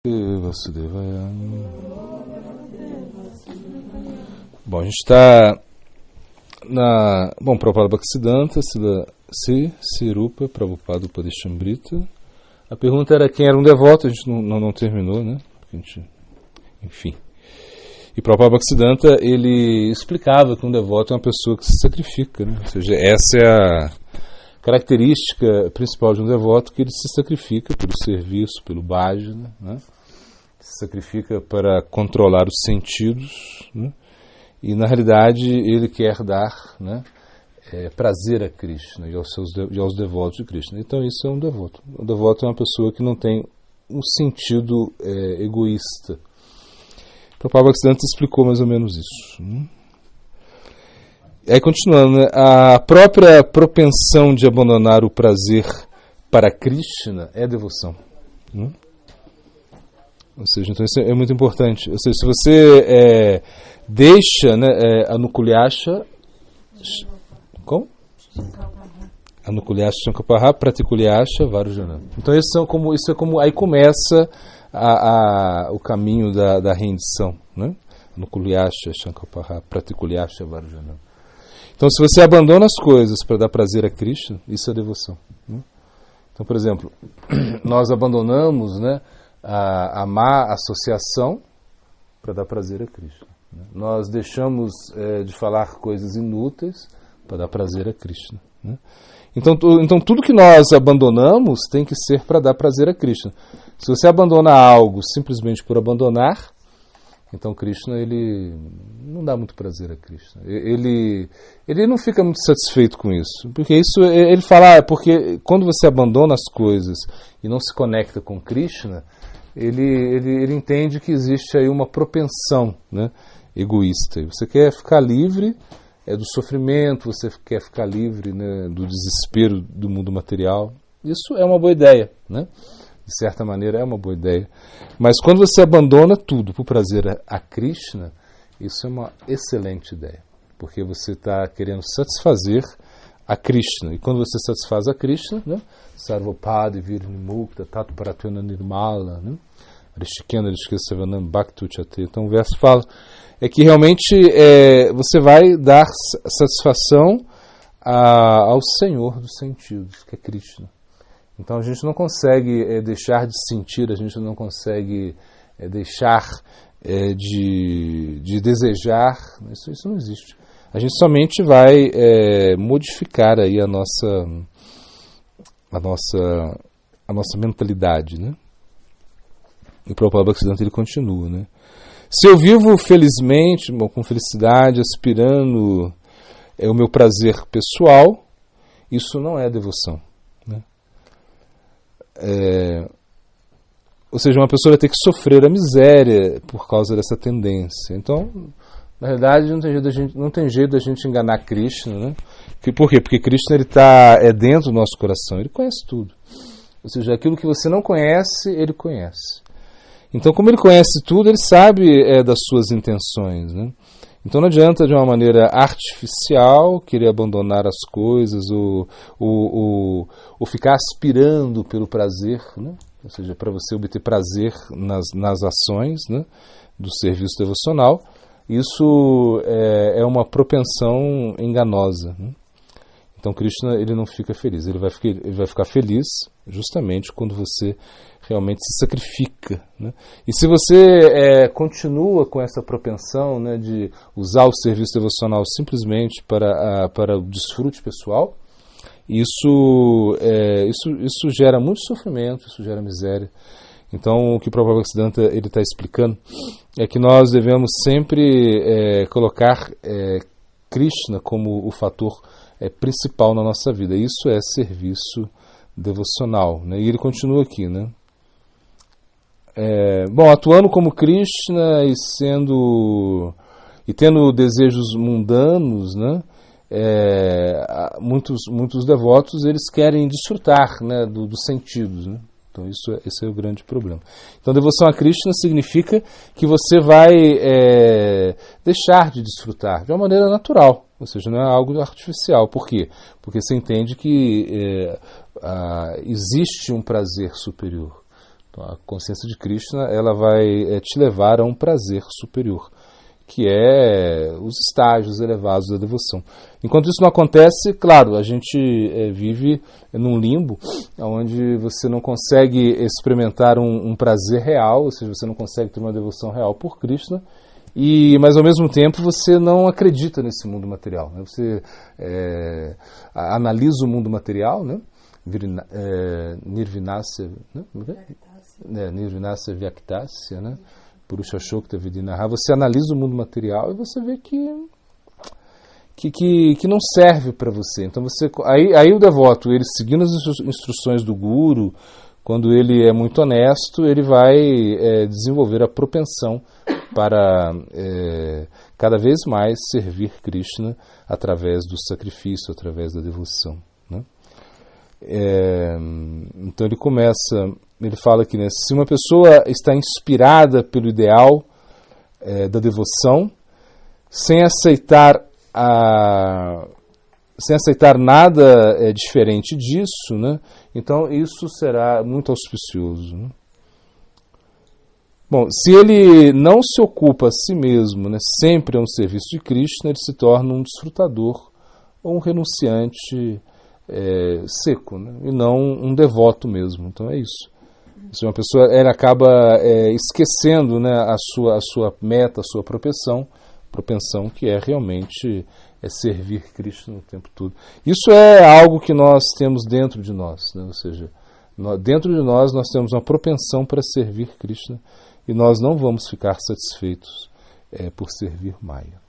Vasudevaya. Bom, a gente está na... Bom, Prabhupada Bhaktisiddhanta, Sirupa, Prabhupada Upadeshambrita. A pergunta era quem era um devoto, a gente não terminou, né? Enfim. E Prabhupada Bhaktisiddhanta, ele explicava que um devoto é uma pessoa que se sacrifica, né? Ou seja, essa é a característica principal de um devoto, que ele se sacrifica pelo serviço, pelo bhajana, né? Se sacrifica para controlar os sentidos, né? E na realidade ele quer dar, né, prazer a Krishna e aos devotos de Krishna. Então isso é um devoto. O devoto é uma pessoa que não tem um sentido egoísta. Prabhupada Bhaktisiddhanta explicou mais ou menos isso. Aí continuando, né, a própria propensão de abandonar o prazer para Krishna é devoção. Ou seja, então isso é muito importante. Ou seja, se você deixa, né, anukulyasha, como? Anukulyasha Shankapaha, Pratikulyasha Varujana. Então isso é como aí começa o caminho da rendição, né? Anukulyasha Shankapaha, Pratikulyasha Varujana. Então, se você abandona as coisas para dar prazer a Krishna, isso é devoção, né? Então, por exemplo, nós abandonamos, né, a má associação para dar prazer a Krishna, né? Nós deixamos de falar coisas inúteis para dar prazer a Krishna, né? Então, tudo que nós abandonamos tem que ser para dar prazer a Krishna. Se você abandona algo simplesmente por abandonar, então Krishna, ele não dá muito prazer a Krishna. Ele não fica muito satisfeito com isso. Porque isso, ele fala, porque quando você abandona as coisas e não se conecta com Krishna, ele entende que existe aí uma propensão, né, egoísta. E você quer ficar livre do sofrimento, você quer ficar livre, né, do desespero do mundo material. Isso é uma boa ideia, né? De certa maneira é uma boa ideia. Mas quando você abandona tudo por prazer a Krishna, isso é uma excelente ideia. Porque você está querendo satisfazer a Krishna. E quando você satisfaz a Krishna, né? Sarvopadi Virnimukta Tatu Paratuna Nirmala, né? Rishikena Rishikesavanam Bhaktu Chate. Então o verso fala que realmente você vai dar satisfação ao Senhor dos sentidos, que é Krishna. Então a gente não consegue deixar de sentir, a gente não consegue deixar de desejar, isso não existe. A gente somente vai modificar aí a nossa mentalidade, né? E o Prabhupada Bhaktisiddhanta, ele continua, né? Se eu vivo felizmente, com felicidade, aspirando o meu prazer pessoal, isso não é devoção, né? Ou seja, uma pessoa vai ter que sofrer a miséria por causa dessa tendência. Então, na realidade, não tem jeito da gente enganar Krishna, né? Por quê? Porque Krishna, ele está dentro do nosso coração, ele conhece tudo. Ou seja, aquilo que você não conhece, ele conhece. Então, como ele conhece tudo, ele sabe das suas intenções, né? Então não adianta de uma maneira artificial querer abandonar as coisas ou ficar aspirando pelo prazer, né? Ou seja, para você obter prazer nas ações, né, do serviço devocional. Isso é uma propensão enganosa, né? Então Krishna, ele não fica feliz, ele vai ficar feliz justamente quando você realmente se sacrifica, né? E se você continua com essa propensão, né, de usar o serviço devocional simplesmente para o desfrute pessoal, isso gera muito sofrimento, isso gera miséria. Então o que o Prabhupada Bhaktisiddhanta, ele está explicando é que nós devemos sempre colocar Krishna como o fator principal na nossa vida. Isso é serviço devocional, né? E ele continua aqui, né? Atuando como Krishna e tendo desejos mundanos, né? Muitos devotos, eles querem desfrutar, né, dos sentidos, né? Então esse é o grande problema. Então devoção a Krishna significa que você vai deixar de desfrutar de uma maneira natural, ou seja, não é algo artificial. Por quê? Porque você entende que existe um prazer superior. Então, a consciência de Krishna, ela vai te levar a um prazer superior, que é os estágios elevados da devoção. Enquanto isso não acontece, claro, a gente vive num limbo, onde você não consegue experimentar um prazer real, ou seja, você não consegue ter uma devoção real por Krishna, mas ao mesmo tempo você não acredita nesse mundo material. Né? Você analisa o mundo material, né? Nirvinasya, né? Nirvinasya Vyaktasya, né? Purusha Shokta Vidinaha. Você analisa o mundo material e você vê que não serve para você. Então aí o devoto, ele seguindo as instruções do Guru, quando ele é muito honesto, ele vai desenvolver a propensão para cada vez mais servir Krishna através do sacrifício, através da devoção. Né? Então ele fala que, né, se uma pessoa está inspirada pelo ideal da devoção, sem aceitar nada diferente disso, né, então isso será muito auspicioso. Né? Bom, se ele não se ocupa a si mesmo, né, sempre a um serviço de Krishna, ele se torna um desfrutador ou um renunciante seco, né, e não um devoto mesmo. Então é isso. Se uma pessoa acaba esquecendo, né, a sua meta, a sua propensão, que é realmente servir Krishna o tempo todo. Isso é algo que nós temos dentro de nós, né? Ou seja, dentro de nós temos uma propensão para servir Krishna e nós não vamos ficar satisfeitos por servir Maya.